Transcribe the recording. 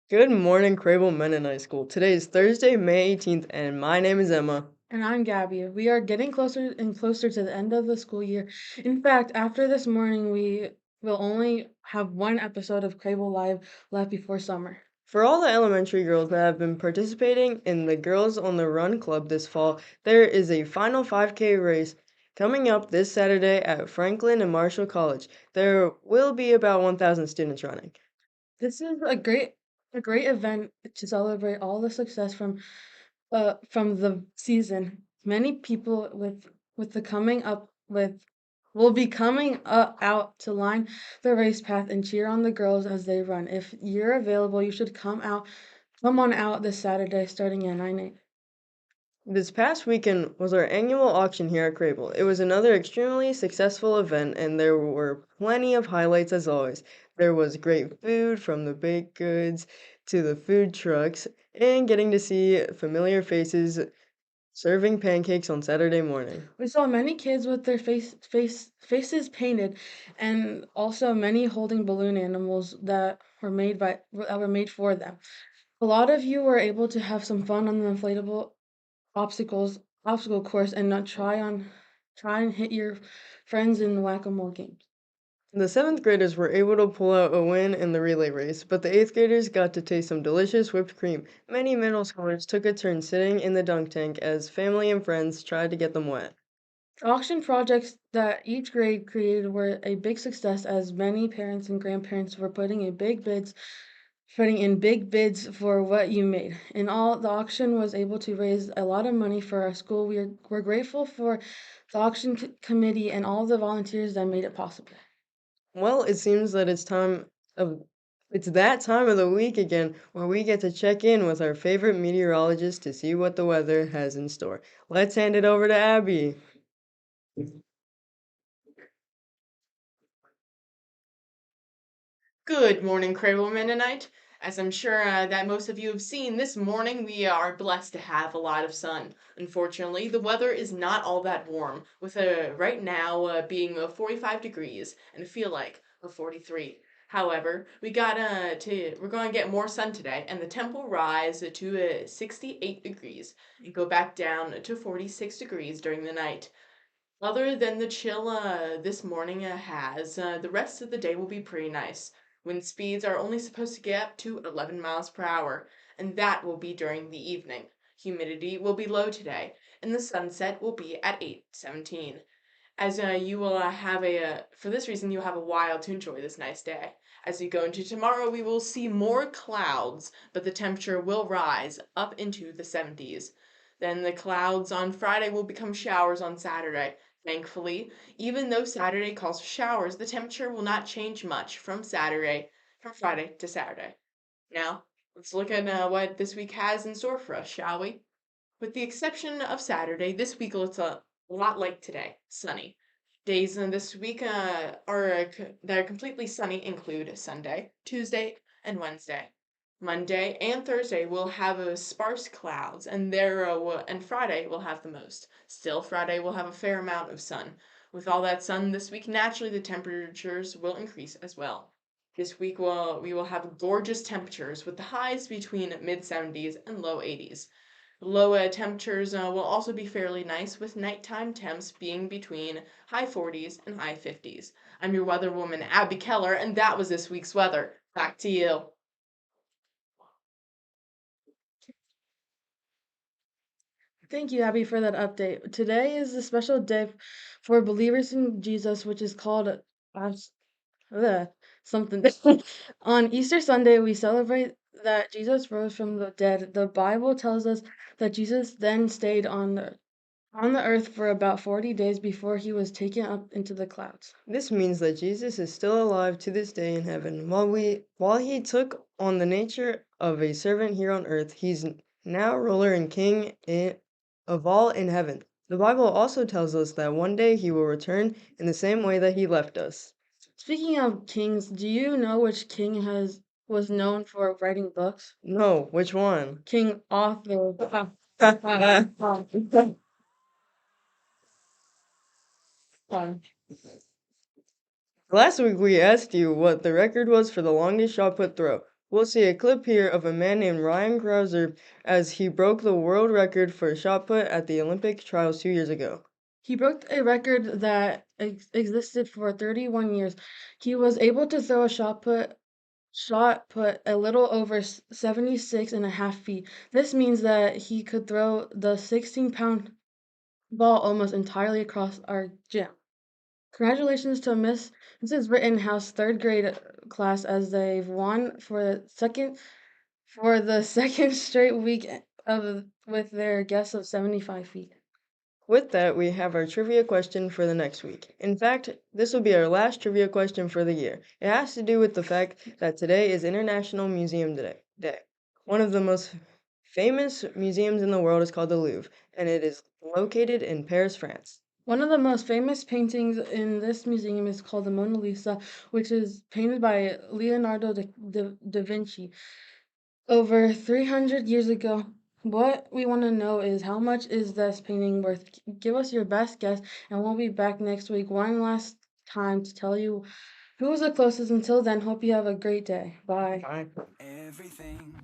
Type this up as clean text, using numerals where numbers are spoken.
Good morning, Crable Mennonite School. Today is Thursday, May 18th, and my name is Emma. And I'm Gabby. We are getting closer and closer to the end of the school year. In fact, after this morning, we will only have one episode of Crable Live left before summer. For all the elementary girls that have been participating in the Girls on the Run Club this fall, there is a final 5K race coming up this Saturday at Franklin and Marshall College. There will be about 1,000 students running. This is a great event to celebrate all the success from the season. Many people with the coming up with will be coming out to line the race path and cheer on the girls as they run. If you're available, you should come on out this Saturday starting at 9 a.m. This past weekend was our annual auction here at Crable. It was another extremely successful event, and there were plenty of highlights as always. There was great food from the baked goods to the food trucks, and getting to see familiar faces serving pancakes on Saturday morning. We saw many kids with their faces painted, and also many holding balloon animals that were made for them. A lot of you were able to have some fun on the inflatable obstacle course and not try and hit your friends in whack-a-mole games. The seventh graders were able to pull out a win in the relay race, but the eighth graders got to taste some delicious whipped cream. Many middle schoolers took a turn sitting in the dunk tank as family and friends tried to get them wet. Auction projects that each grade created were a big success as many parents and grandparents were putting in big bids for what you made. In all, the auction was able to raise a lot of money for our school. We're grateful for the committee and all the volunteers that made it possible. Well, it seems that of it's that time of the week again where we get to check in with our favorite meteorologist to see what the weather has in store. Let's hand it over to Abby. Good morning, Crable Mennonite. As I'm sure that most of you have seen, this morning we are blessed to have a lot of sun. Unfortunately, the weather is not all that warm, with right now being 45 degrees and a feel like of 43. However, we're going to get more sun today, and the temp will rise to 68 degrees and go back down to 46 degrees during the night. Other than the chill this morning has, the rest of the day will be pretty nice. Wind speeds are only supposed to get up to 11 miles per hour, and that will be during the evening. Humidity will be low today, and the sunset will be at 8:17. As you will have for this reason, you'll have a while to enjoy this nice day. As we go into tomorrow, we will see more clouds, but the temperature will rise up into the 70s. Then the clouds on Friday will become showers on Saturday. Thankfully, even though Saturday calls for showers, the temperature will not change much from Friday to Saturday. Now, let's look at what this week has in store for us, shall we? With the exception of Saturday, this week looks a lot like today, sunny. Days in this week that are completely sunny include Sunday, Tuesday, and Wednesday. Monday and Thursday will have sparse clouds, and Friday will have the most. Still, Friday will have a fair amount of sun. With all that sun this week, naturally the temperatures will increase as well. This week we will have gorgeous temperatures with the highs between mid 70s and low 80s. Low temperatures will also be fairly nice, with nighttime temps being between high 40s and high 50s. I'm your weather woman, Abby Keller, and that was this week's weather. Back to you. Thank you, Abby, for that update. Today is a special day for believers in Jesus, which is called as uh, something. On Easter Sunday, we celebrate that Jesus rose from the dead. The Bible tells us that Jesus then stayed on the earth for about 40 days before he was taken up into the clouds. This means that Jesus is still alive to this day in heaven. While he took on the nature of a servant here on earth, he's now ruler and of all in heaven. The Bible also tells us that one day he will return in the same way that he left us. Speaking of kings, do you know which king has was known for writing books? No, which one? King Arthur. Last week we asked you what the record was for the longest shot put throw. We'll see a clip here of a man named Ryan Crouser as he broke the world record for shot put at the Olympic trials 2 years ago. He broke a record that existed for 31 years. He was able to throw a shot put a little over 76 and a half feet. This means that he could throw the 16-pound ball almost entirely across our gym. Congratulations to Mrs. Rittenhouse third grade class as they've won for the second straight week with their guess of 75 feet. With that, we have our trivia question for the next week. In fact, this will be our last trivia question for the year. It has to do with the fact that today is International Museum Day. One of the most famous museums in the world is called the Louvre, and it is located in Paris, France. One of the most famous paintings in this museum is called the Mona Lisa, which is painted by Leonardo da Vinci over 300 years ago. What we want to know is how much is this painting worth? Give us your best guess, and we'll be back next week one last time to tell you who was the closest. Until then, hope you have a great day. Bye. Bye. Everything